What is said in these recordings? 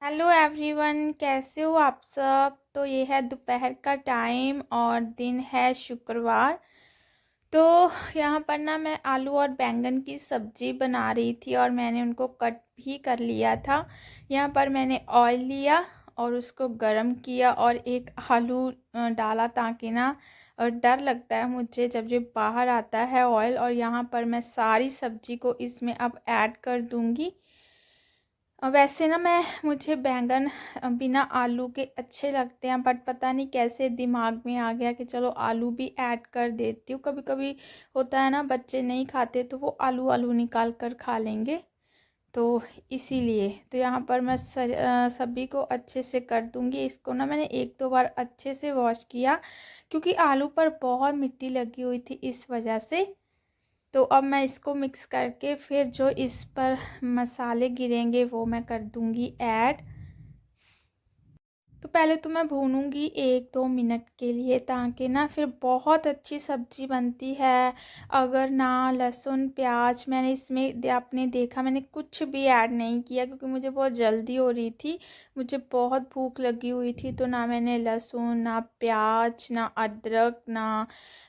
Hello everyone, कैसे हो आप सब। तो ये है दोपहर का टाइम और दिन है शुक्रवार। तो यहाँ पर ना मैं आलू और बैंगन की सब्ज़ी बना रही थी और मैंने उनको कट भी कर लिया था। यहाँ पर मैंने ऑयल लिया और उसको गरम किया और एक आलू डाला ताकि ना डर लगता है मुझे जब ये बाहर आता है ऑयल। और यहाँ पर मैं सारी सब्ज़ी को इसमें अब ऐड कर दूँगी। वैसे ना मुझे बैंगन बिना आलू के अच्छे लगते हैं, बट पता नहीं कैसे दिमाग में आ गया कि चलो आलू भी ऐड कर देती हूँ। कभी कभी होता है ना, बच्चे नहीं खाते तो वो आलू आलू निकाल कर खा लेंगे, तो इसीलिए तो यहाँ पर मैं सभी को अच्छे से कर दूँगी। इसको ना मैंने एक दो बार अच्छे से वॉश किया क्योंकि आलू पर बहुत मिट्टी लगी हुई थी, इस वजह से। तो अब मैं इसको मिक्स करके फिर जो इस पर मसाले गिरेंगे वो मैं कर दूंगी ऐड। तो पहले तो मैं भूनूंगी 1-2 मिनट के लिए, ताकि ना फिर बहुत अच्छी सब्जी बनती है। अगर ना लहसुन प्याज मैंने इसमें आपने देखा मैंने कुछ भी ऐड नहीं किया क्योंकि मुझे बहुत जल्दी हो रही थी, मुझे बहुत भूख लगी हुई थी। तो ना मैंने लहसुन, ना प्याज, ना अदरक, ना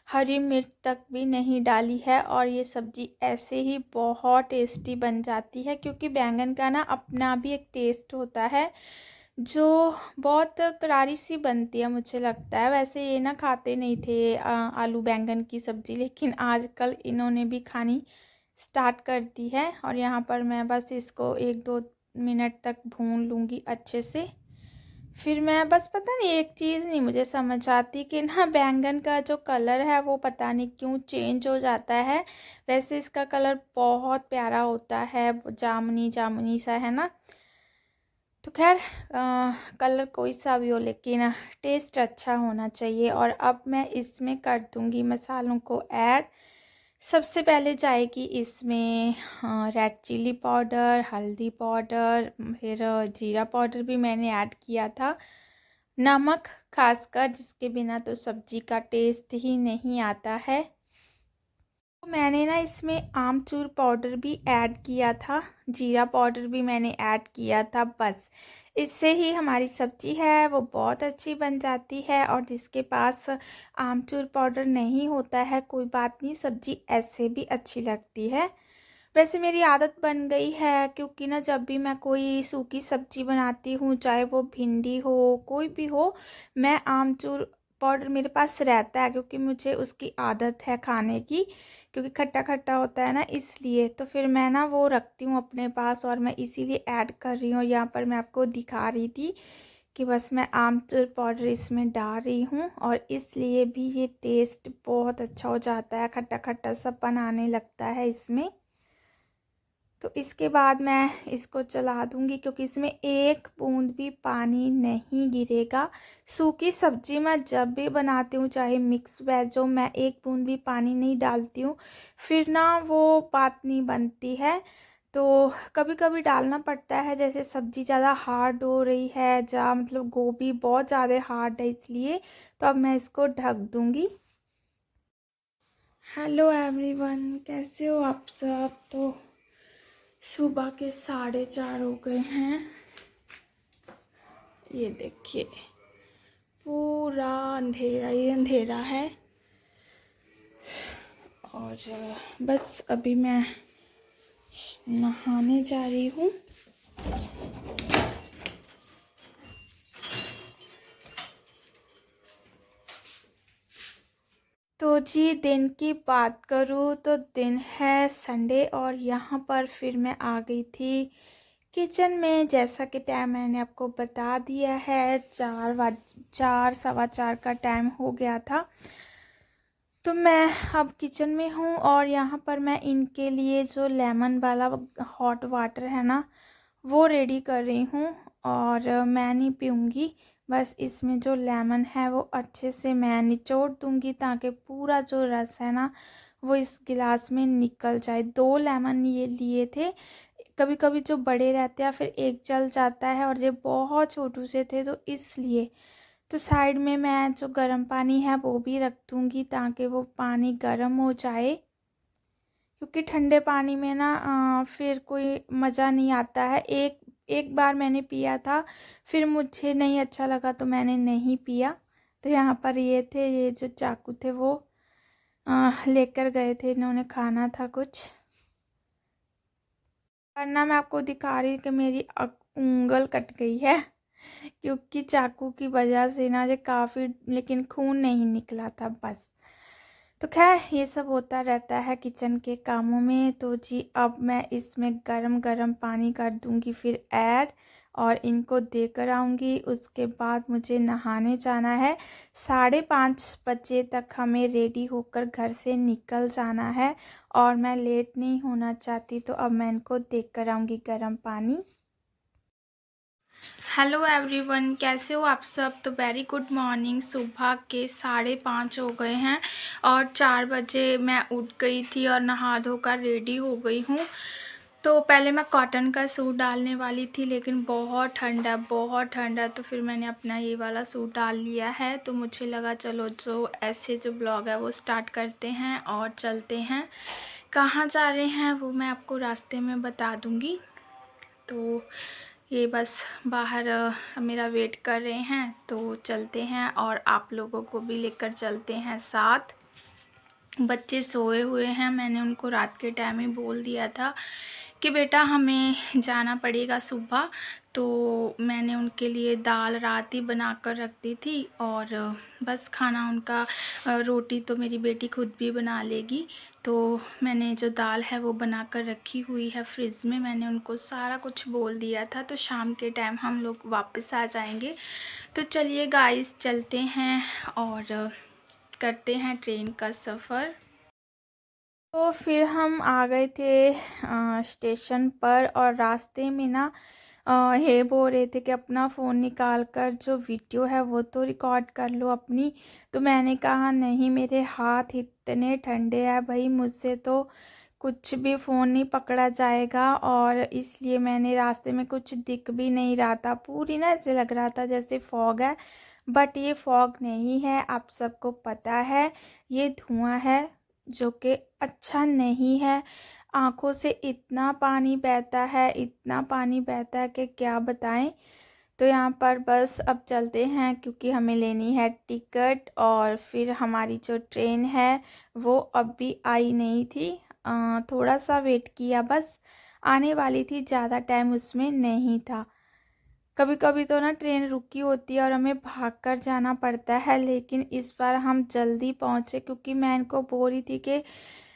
हरी मिर्च तक भी नहीं डाली है। और ये सब्ज़ी ऐसे ही बहुत टेस्टी बन जाती है क्योंकि बैंगन का ना अपना भी एक टेस्ट होता है जो बहुत करारी सी बनती है, मुझे लगता है। वैसे ये ना खाते नहीं थे आलू बैंगन की सब्ज़ी, लेकिन आजकल इन्होंने भी खानी स्टार्ट कर दी है। और यहाँ पर मैं बस इसको 1-2 मिनट तक भून लूँगी अच्छे से। फिर मैं बस, पता नहीं एक चीज़ नहीं मुझे समझ आती कि ना बैंगन का जो कलर है वो पता नहीं क्यों चेंज हो जाता है। वैसे इसका कलर बहुत प्यारा होता है, जामुनी जामुनी सा, है ना। तो खैर कलर कोई सा भी हो, लेकिन टेस्ट अच्छा होना चाहिए। और अब मैं इसमें कर दूंगी मसालों को ऐड। सबसे पहले जाएगी इसमें रेड चिली पाउडर, हल्दी पाउडर, फिर जीरा पाउडर भी मैंने ऐड किया था, नमक खासकर, जिसके बिना तो सब्जी का टेस्ट ही नहीं आता है। तो मैंने ना इसमें आमचूर पाउडर भी ऐड किया था, जीरा पाउडर भी मैंने ऐड किया था। बस इससे ही हमारी सब्जी है वो बहुत अच्छी बन जाती है। और जिसके पास आमचूर पाउडर नहीं होता है कोई बात नहीं, सब्जी ऐसे भी अच्छी लगती है। वैसे मेरी आदत बन गई है क्योंकि ना जब भी मैं कोई सूखी सब्जी बनाती हूँ, चाहे वो भिंडी हो कोई भी हो, मैं आमचूर पाउडर मेरे पास रहता है क्योंकि मुझे उसकी आदत है खाने की, क्योंकि खट्टा खट्टा होता है ना, इसलिए। तो फिर मैं ना वो रखती हूँ अपने पास और मैं इसीलिए ऐड कर रही हूँ। और यहाँ पर मैं आपको दिखा रही थी कि बस मैं आमचूर पाउडर इसमें डाल रही हूँ और इसलिए भी ये टेस्ट बहुत अच्छा हो जाता है, खट्टा खट्टा सा बनाने लगता है इसमें। तो इसके बाद मैं इसको चला दूंगी क्योंकि इसमें एक बूंद भी पानी नहीं गिरेगा। सूखी सब्जी मैं जब भी बनाती हूँ, चाहे मिक्स वेज हो, मैं एक बूंद भी पानी नहीं डालती हूँ, फिर ना वो बात नहीं बनती है। तो कभी कभी डालना पड़ता है, जैसे सब्जी ज़्यादा हार्ड हो रही है, जा मतलब गोभी बहुत ज़्यादा हार्ड है, इसलिए। तो अब मैं इसको ढक दूंगी। हेलो एवरीवन, कैसे हो आप सब। तो सुबह के 4:30 हो गए हैं। ये देखिए पूरा अंधेरा ही अंधेरा है। और बस अभी मैं नहाने जा रही हूँ। तो जी दिन की बात करूँ तो दिन है संडे और यहाँ पर फिर मैं आ गई थी किचन में। जैसा कि टाइम मैंने आपको बता दिया है, 4 सवा 4 का टाइम हो गया था। तो मैं अब किचन में हूँ और यहाँ पर मैं इनके लिए जो लेमन वाला हॉट वाटर है ना वो रेडी कर रही हूँ। और मैं नहीं पीऊँगी, बस इसमें जो लेमन है वो अच्छे से मैं निचोड़ दूँगी ताकि पूरा जो रस है ना वो इस गिलास में निकल जाए। 2 लेमन ये लिए थे, कभी कभी जो बड़े रहते हैं फिर एक जल जाता है, और ये बहुत छोटू से थे तो इसलिए। तो साइड में मैं जो गर्म पानी है वो भी रख दूँगी ताकि वो पानी गर्म हो जाए, क्योंकि ठंडे पानी में ना फिर कोई मज़ा नहीं आता है। एक एक बार मैंने पिया था, फिर मुझे नहीं अच्छा लगा तो मैंने नहीं पिया। तो यहाँ पर ये जो चाकू थे वो लेकर गए थे, इन्होंने खाना था कुछ। वरना मैं आपको दिखा रही कि मेरी उंगल कट गई है क्योंकि चाकू की वजह से ना जो काफ़ी, लेकिन खून नहीं निकला था बस। तो खैर ये सब होता रहता है किचन के कामों में। तो जी अब मैं इसमें गरम गरम पानी कर दूंगी फिर ऐड, और इनको देकर आऊँगी। उसके बाद मुझे नहाने जाना है। 5:30 बजे तक हमें रेडी होकर घर से निकल जाना है और मैं लेट नहीं होना चाहती। तो अब मैं इनको देकर आऊँगी गरम पानी। हेलो एवरीवन, कैसे हो आप सब। तो वेरी गुड मॉर्निंग। सुबह के 5:30 हो गए हैं और 4 बजे मैं उठ गई थी और नहा धोकर रेडी हो गई हूँ। तो पहले मैं कॉटन का सूट डालने वाली थी, लेकिन बहुत ठंड है, बहुत ठंड है। तो फिर मैंने अपना ये वाला सूट डाल लिया है। तो मुझे लगा चलो जो ब्लॉग है वो स्टार्ट करते हैं और चलते हैं। कहाँ जा रहे हैं वो मैं आपको रास्ते में बता दूँगी। तो ये बस बाहर मेरा वेट कर रहे हैं, तो चलते हैं और आप लोगों को भी लेकर चलते हैं साथ। बच्चे सोए हुए हैं, मैंने उनको रात के टाइम ही बोल दिया था कि बेटा हमें जाना पड़ेगा सुबह। तो मैंने उनके लिए दाल रात ही बना कर रख दी थी और बस खाना उनका, रोटी तो मेरी बेटी खुद भी बना लेगी। तो मैंने जो दाल है वो बना कर रखी हुई है फ्रिज में। मैंने उनको सारा कुछ बोल दिया था, तो शाम के टाइम हम लोग वापस आ जाएंगे। तो चलिए गाइस चलते हैं और करते हैं ट्रेन का सफ़र। तो फिर हम आ गए थे स्टेशन पर, और रास्ते में ना ये बोल रहे थे कि अपना फ़ोन निकाल कर जो वीडियो है वो तो रिकॉर्ड कर लो अपनी। तो मैंने कहा नहीं, मेरे हाथ इतने ठंडे हैं भाई, मुझसे तो कुछ भी फ़ोन नहीं पकड़ा जाएगा। और इसलिए मैंने, रास्ते में कुछ दिख भी नहीं रहा था, पूरी ना ऐसे लग रहा था जैसे फॉग है, बट ये फॉग नहीं है। आप सबको पता है ये धुआं है जो कि अच्छा नहीं है। आँखों से इतना पानी बहता है, इतना पानी बहता है कि क्या बताएं। तो यहाँ पर बस अब चलते हैं क्योंकि हमें लेनी है टिकट। और फिर हमारी जो ट्रेन है वो अब भी आई नहीं थी, थोड़ा सा वेट किया, बस आने वाली थी, ज़्यादा टाइम उसमें नहीं था। कभी कभी तो ना ट्रेन रुकी होती है और हमें भागकर जाना पड़ता है, लेकिन इस बार हम जल्दी पहुँचे क्योंकि मैं इनको बोल रही थी कि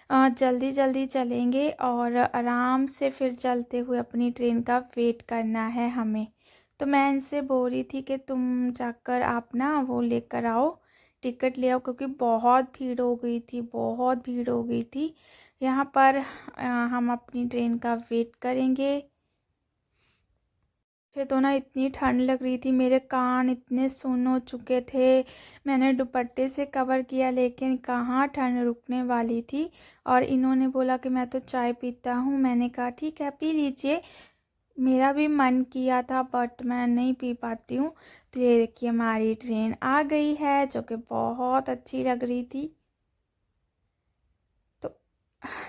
जल्दी जल्दी चलेंगे और आराम से फिर चलते हुए अपनी ट्रेन का वेट करना है हमें। तो मैं इनसे बोल रही थी कि तुम जाकर आप ना वो लेकर आओ, टिकट ले आओ, क्योंकि बहुत भीड़ हो गई थी, बहुत भीड़ हो गई थी। यहाँ पर हम अपनी ट्रेन का वेट करेंगे। मुझे तो ना इतनी ठंड लग रही थी, मेरे कान इतने सुन हो चुके थे। मैंने दुपट्टे से कवर किया, लेकिन कहाँ ठंड रुकने वाली थी। और इन्होंने बोला कि मैं तो चाय पीता हूँ। मैंने कहा ठीक है पी लीजिए, मेरा भी मन किया था बट मैं नहीं पी पाती हूँ। तो ये देखिए हमारी ट्रेन आ गई है जो कि बहुत अच्छी लग रही थी। तो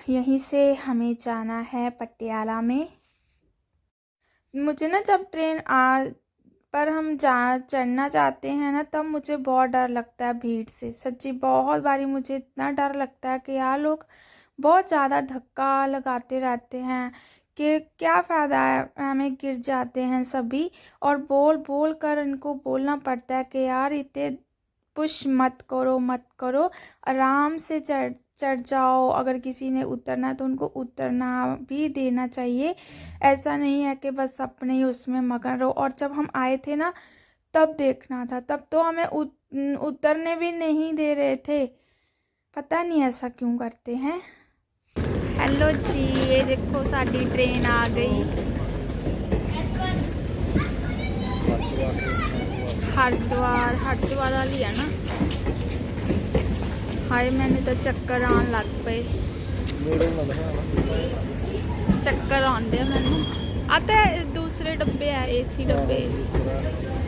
यहीं से हमें जाना है पटियाला में। मुझे ना जब ट्रेन पर हम चढ़ना चाहते हैं ना, तब मुझे बहुत डर लगता है भीड़ से। सच्ची बहुत बारी मुझे इतना डर लगता है कि यार लोग बहुत ज़्यादा धक्का लगाते रहते हैं कि क्या फ़ायदा है, हमें गिर जाते हैं सभी। और बोल बोल कर इनको बोलना पड़ता है कि यार इतने पुश मत करो, मत करो, आराम से चढ़ चढ़ जाओ। अगर किसी ने उतरना तो उनको उतरना भी देना चाहिए। ऐसा नहीं है कि बस अपने ही उसमें मगन रहो। और जब हम आए थे ना तब देखना था, तब तो हमें उतरने भी नहीं दे रहे थे। पता नहीं ऐसा क्यों करते हैं। हेलो जी, ये देखो साडी ट्रेन आ गई। हरिद्वार वाली है ना। हाय मैंने तो चक्कर आन लग पे, चक्कर आते मैनू। आते दूसरे डब्बे है, एसी डब्बे,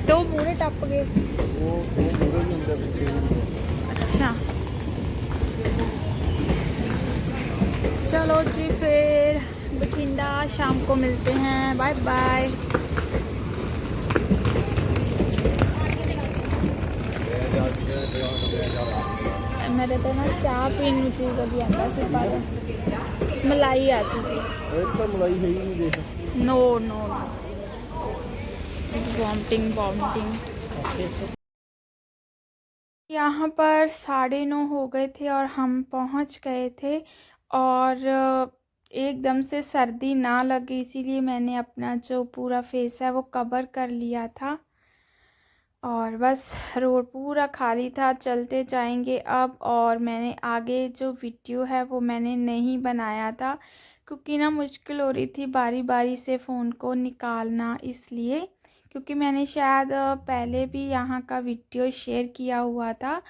तो मूरे टप गए। अच्छा चलो जी, फिर बठिंडा शाम को मिलते हैं, बाय बाय। मेरे तो ना चाह पीने ची कभी आता सी पर मलाई आती थी। एक तो मलाई है ही नहीं देखा। No no no vomiting vomiting. यहाँ पर 9:30 हो गए थे और हम पहुँच गए थे और एकदम से सर्दी ना लगे इसीलिए मैंने अपना जो पूरा फेस है वो कवर कर लिया था और बस रोड पूरा खाली था। चलते जाएंगे अब। और मैंने आगे जो वीडियो है वो मैंने नहीं बनाया था क्योंकि ना मुश्किल हो रही थी बारी बारी से फ़ोन को निकालना, इसलिए क्योंकि मैंने शायद पहले भी यहाँ का वीडियो शेयर किया हुआ था,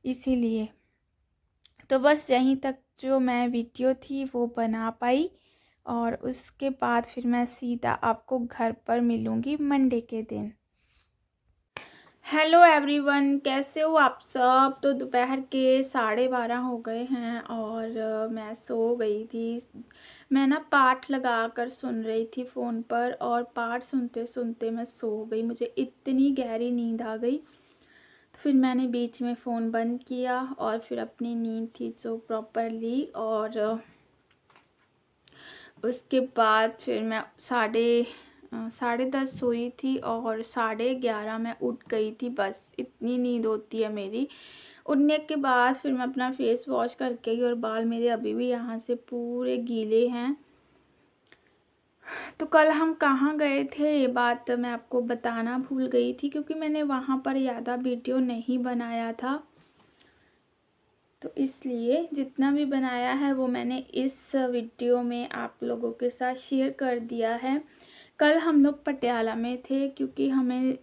इसीलिए तो बस यहीं तक जो मैं वीडियो थी वो बना पाई और उसके बाद फिर मैं सीधा आपको घर पर मिलूँगी मंडे के दिन। हेलो एवरीवन, कैसे हो आप सब। तो दोपहर के 12:30 हो गए हैं और मैं सो गई थी। मैं ना पाठ लगा कर सुन रही थी फ़ोन पर और पाठ सुनते सुनते मैं सो गई। मुझे इतनी गहरी नींद आ गई तो फिर मैंने बीच में फ़ोन बंद किया और फिर अपनी नींद थी जो प्रॉपर ली और उसके बाद फिर मैं 10:30 सोई थी और 11:30 मैं उठ गई थी। बस इतनी नींद होती है मेरी। उठने के बाद फिर मैं अपना फेस वॉश करके गई और बाल मेरे अभी भी यहाँ से पूरे गीले हैं। तो कल हम कहाँ गए थे ये बात मैं आपको बताना भूल गई थी क्योंकि मैंने वहाँ पर ज़्यादा वीडियो नहीं बनाया था, तो इसलिए जितना भी बनाया है वो मैंने इस वीडियो में आप लोगों के साथ शेयर कर दिया है। कल हम लोग पटियाला में थे क्योंकि हमें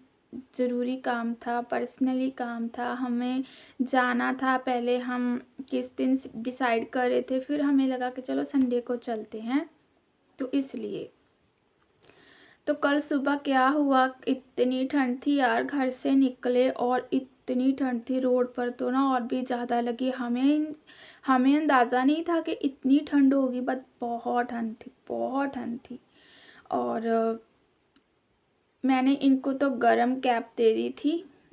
ज़रूरी काम था, पर्सनली काम था, हमें जाना था। पहले हम किस दिन डिसाइड कर रहे थे, फिर हमें लगा कि चलो संडे को चलते हैं, तो इसलिए तो कल सुबह क्या हुआ, इतनी ठंड थी यार। घर से निकले और इतनी ठंड थी रोड पर तो ना और भी ज़्यादा लगी। हमें अंदाज़ा नहीं था कि इतनी ठंड होगी, बट बहुत ठंड थी, बहुत ठंड थी। और मैंने इनको तो गरम कैप दे दी थी,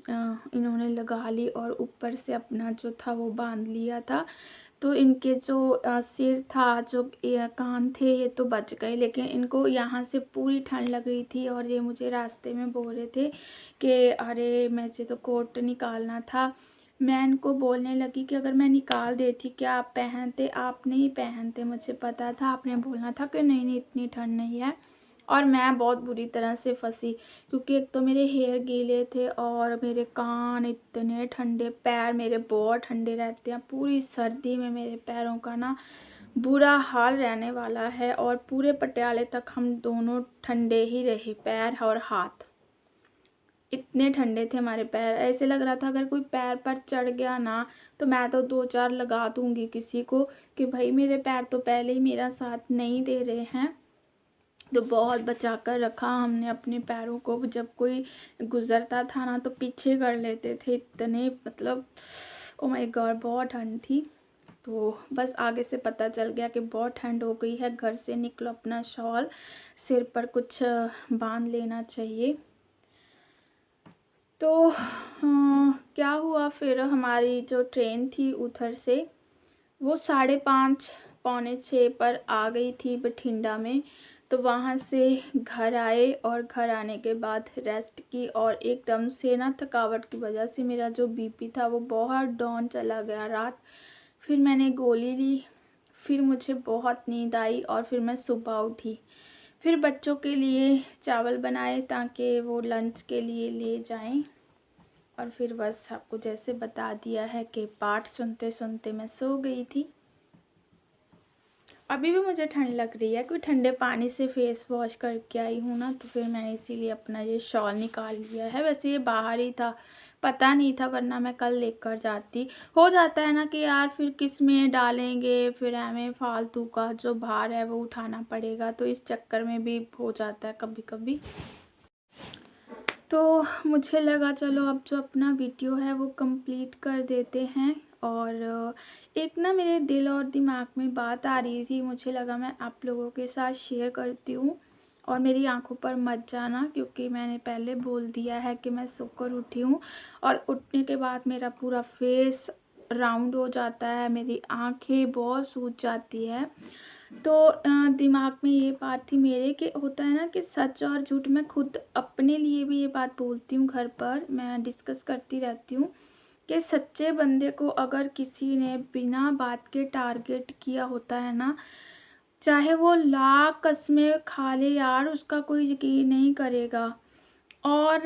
इन्होंने लगा ली और ऊपर से अपना जो था वो बांध लिया था। तो इनके जो सिर था, जो कान थे, ये तो बच गए, लेकिन इनको यहाँ से पूरी ठंड लग रही थी और ये मुझे रास्ते में बोल रहे थे कि अरे मुझे तो कोट निकालना था। मैं इनको बोलने लगी कि अगर मैं निकाल देती क्या आप पहनते। आप नहीं पहनते, मुझे पता था, आपने बोलना था कि नहीं नहीं इतनी ठंड नहीं है। और मैं बहुत बुरी तरह से फंसी क्योंकि एक तो मेरे हेयर गीले थे और मेरे कान इतने ठंडे, पैर मेरे बहुत ठंडे रहते हैं। पूरी सर्दी में मेरे पैरों का ना बुरा हाल रहने वाला है और पूरे पटियाले तक हम दोनों ठंडे ही रहे, पैर और हाथ इतने ठंडे थे हमारे पैर। ऐसे लग रहा था अगर कोई पैर पर चढ़ गया ना तो मैं तो 2-4 लगा दूंगी किसी को कि भाई मेरे पैर तो पहले ही मेरा साथ नहीं दे रहे हैं। तो बहुत बचा कर रखा हमने अपने पैरों को। जब कोई गुजरता था ना तो पीछे कर लेते थे, इतने मतलब ओ माय गॉड बहुत ठंड थी। तो बस आगे से पता चल गया कि बहुत ठंड हो गई है, घर से निकलो अपना शॉल सिर पर कुछ बांध लेना चाहिए। तो क्या हुआ फिर, हमारी जो ट्रेन थी उधर से वो 5:30 पौने 6 पर आ गई थी बठिंडा में। तो वहाँ से घर आए और घर आने के बाद रेस्ट की और एकदम से ना थकावट की वजह से मेरा जो बीपी था वो बहुत डाउन चला गया रात। फिर मैंने गोली ली, फिर मुझे बहुत नींद आई और फिर मैं सुबह उठी। फिर बच्चों के लिए चावल बनाए ताकि वो लंच के लिए ले जाएं और फिर बस आपको जैसे बता दिया है कि पाठ सुनते सुनते मैं सो गई थी। अभी भी मुझे ठंड लग रही है क्योंकि ठंडे पानी से फेस वॉश करके आई हूँ ना, तो फिर मैंने इसीलिए अपना ये शॉल निकाल लिया है। वैसे ये बाहर ही था, पता नहीं था, वरना मैं कल लेकर जाती। हो जाता है ना कि यार फिर किस में डालेंगे, फिर हमें फालतू का जो भार है वो उठाना पड़ेगा, तो इस चक्कर में भी हो जाता है कभी कभी। तो मुझे लगा चलो अब जो अपना वीडियो है वो कंप्लीट कर देते हैं। और एक ना मेरे दिल और दिमाग में बात आ रही थी, मुझे लगा मैं आप लोगों के साथ शेयर करती हूँ। और मेरी आंखों पर मत जाना क्योंकि मैंने पहले बोल दिया है कि मैं सोकर उठी हूँ और उठने के बाद मेरा पूरा फेस राउंड हो जाता है, मेरी आंखें बहुत सूज जाती है। तो दिमाग में ये बात थी मेरे कि होता है ना कि सच और झूठ, मैं खुद अपने लिए भी ये बात बोलती हूँ, घर पर मैं डिस्कस करती रहती हूँ कि सच्चे बंदे को अगर किसी ने बिना बात के टारगेट किया होता है ना, चाहे वो लाख कस्में खा ले यार, उसका कोई यकीन नहीं करेगा। और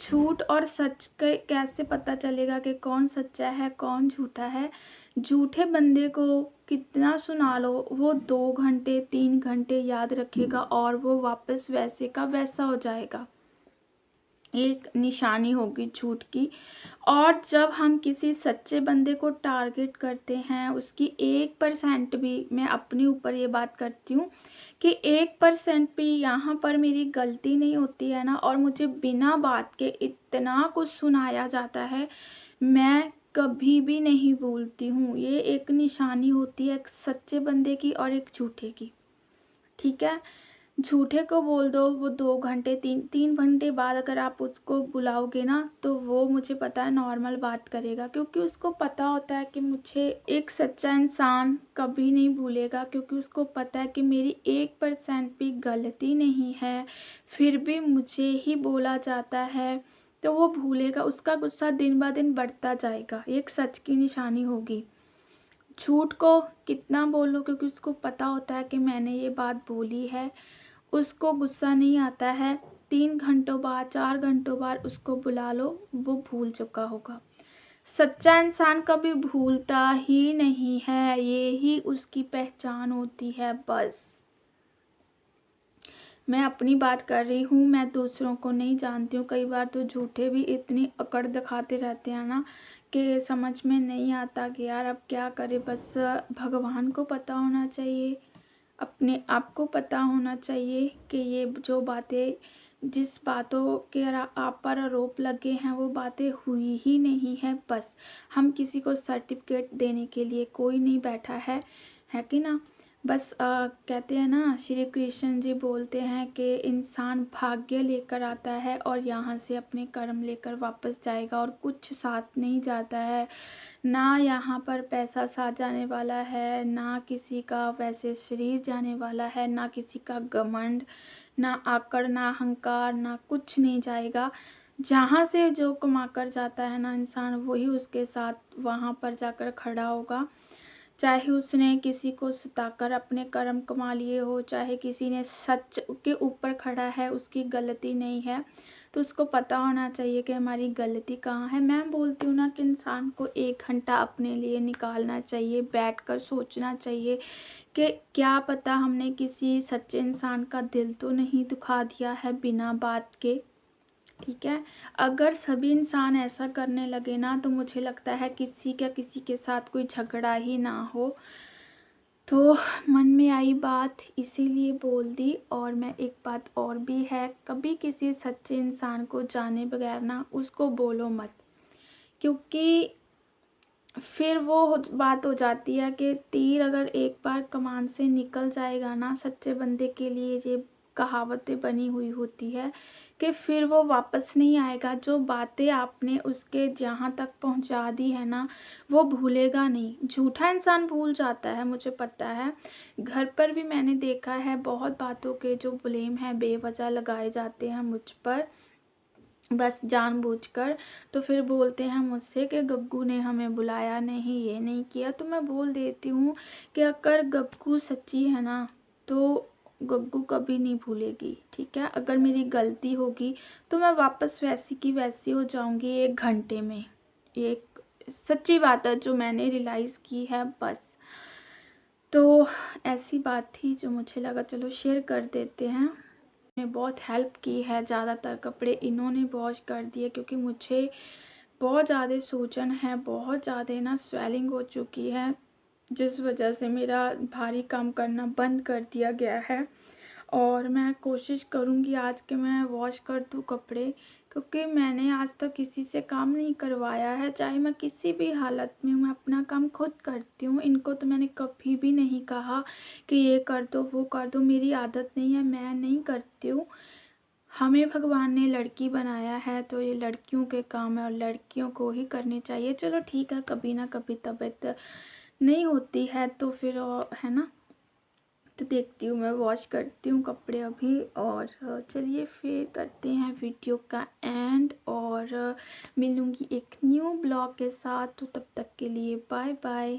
झूठ और सच के कैसे पता चलेगा कि कौन सच्चा है कौन झूठा है? झूठे बंदे को कितना सुना लो, वो 2 घंटे 3 घंटे याद रखेगा और वो वापस वैसे का वैसा हो जाएगा। एक निशानी होगी झूठ की। और जब हम किसी सच्चे बंदे को टारगेट करते हैं, उसकी 1% भी, मैं अपने ऊपर ये बात करती हूँ कि 1% भी यहाँ पर मेरी गलती नहीं होती है ना, और मुझे बिना बात के इतना कुछ सुनाया जाता है, मैं कभी भी नहीं भूलती हूँ। ये एक निशानी होती है एक सच्चे बंदे की और एक झूठे की। ठीक है, झूठे को बोल दो वो 2 घंटे 3 घंटे बाद अगर आप उसको बुलाओगे ना, तो वो मुझे पता है नॉर्मल बात करेगा, क्योंकि उसको पता होता है कि मुझे एक सच्चा इंसान कभी नहीं भूलेगा, क्योंकि उसको पता है कि मेरी 1% भी गलती नहीं है, फिर भी मुझे ही बोला जाता है, तो वो भूलेगा। उसका गुस्सा दिन ब दिन बढ़ता जाएगा। एक सच की निशानी होगी। झूठ को कितना बोलो, क्योंकि उसको पता होता है कि मैंने ये बात बोली है, उसको गुस्सा नहीं आता है। 3 घंटों बाद 4 घंटों बाद उसको बुला लो, वो भूल चुका होगा। सच्चा इंसान कभी भूलता ही नहीं है, ये ही उसकी पहचान होती है बस। मैं अपनी बात कर रही हूँ, मैं दूसरों को नहीं जानती हूँ। कई बार तो झूठे भी इतनी अकड़ दिखाते रहते हैं ना कि समझ में नहीं आता कि यार अब क्या करें। बस भगवान को पता होना चाहिए, अपने आप को पता होना चाहिए कि ये जो बातें, जिस बातों के आप पर आरोप लगे हैं, वो बातें हुई ही नहीं है। बस हम किसी को सर्टिफिकेट देने के लिए कोई नहीं बैठा है कि ना। बस कहते हैं ना, श्री कृष्ण जी बोलते हैं कि इंसान भाग्य लेकर आता है और यहाँ से अपने कर्म लेकर वापस जाएगा, और कुछ साथ नहीं जाता है। ना यहाँ पर पैसा साथ जाने वाला है, ना किसी का वैसे शरीर जाने वाला है, ना किसी का घमंड, ना आकड़, ना अहंकार, ना कुछ नहीं जाएगा। जहाँ से जो कमा कर जाता है ना इंसान, वही उसके साथ वहाँ पर जाकर खड़ा होगा। चाहे उसने किसी को सताकर अपने कर्म कमा लिए हो, चाहे किसी ने सच के ऊपर खड़ा है, उसकी गलती नहीं है, तो उसको पता होना चाहिए कि हमारी गलती कहाँ है। मैं बोलती हूँ ना कि इंसान को 1 घंटा अपने लिए निकालना चाहिए, बैठकर सोचना चाहिए कि क्या पता हमने किसी सच्चे इंसान का दिल तो नहीं दुखा दिया है बिना बात के। ठीक है, अगर सभी इंसान ऐसा करने लगे ना, तो मुझे लगता है किसी के साथ कोई झगड़ा ही ना हो। तो मन में आई बात इसीलिए बोल दी। और मैं एक बात और भी है, कभी किसी सच्चे इंसान को जाने बगैर ना उसको बोलो मत, क्योंकि फिर वो बात हो जाती है कि तीर अगर एक बार कमान से निकल जाएगा ना, सच्चे बंदे के लिए ये कहावतें बनी हुई होती है कि फिर वो वापस नहीं आएगा। जो बातें आपने उसके जहाँ तक पहुँचा दी है ना, वो भूलेगा नहीं। झूठा इंसान भूल जाता है, मुझे पता है। घर पर भी मैंने देखा है, बहुत बातों के जो ब्लेम है बेवजह लगाए जाते हैं मुझ पर, बस जानबूझकर। तो फिर बोलते हैं मुझसे कि गग्गू ने हमें बुलाया नहीं, ये नहीं किया। तो मैं बोल देती हूँ कि अगर गग्गू सच्ची है ना, तो गग्गू कभी नहीं भूलेगी। ठीक है, अगर मेरी गलती होगी तो मैं वापस वैसी की वैसी हो जाऊंगी 1 घंटे में। एक सच्ची बात है जो मैंने रियलाइज़ की है बस। तो ऐसी बात थी जो मुझे लगा चलो शेयर कर देते हैं। ने बहुत हेल्प की है, ज़्यादातर कपड़े इन्होंने वॉश कर दिए, क्योंकि मुझे बहुत ज़्यादा सूजन है, बहुत ज़्यादा ना स्वेलिंग हो चुकी है, जिस वजह से मेरा भारी काम करना बंद कर दिया गया है। और मैं कोशिश करूँगी आज के मैं वॉश कर दूँ कपड़े, क्योंकि मैंने आज तक किसी से काम नहीं करवाया है। चाहे मैं किसी भी हालत में हूँ, मैं अपना काम खुद करती हूँ। इनको तो मैंने कभी भी नहीं कहा कि ये कर दो वो कर दो, मेरी आदत नहीं है, मैं नहीं करती हूँ। हमें भगवान ने लड़की बनाया है तो ये लड़कियों के काम है और लड़कियों को ही करनी चाहिए। चलो ठीक है, कभी ना कभी तबीयत नहीं होती है तो फिर है ना। तो देखती हूँ, मैं वॉश करती हूँ कपड़े अभी। और चलिए फिर करते हैं वीडियो का एंड, और मिलूँगी एक न्यू ब्लॉग के साथ। तो तब तक के लिए बाय बाय।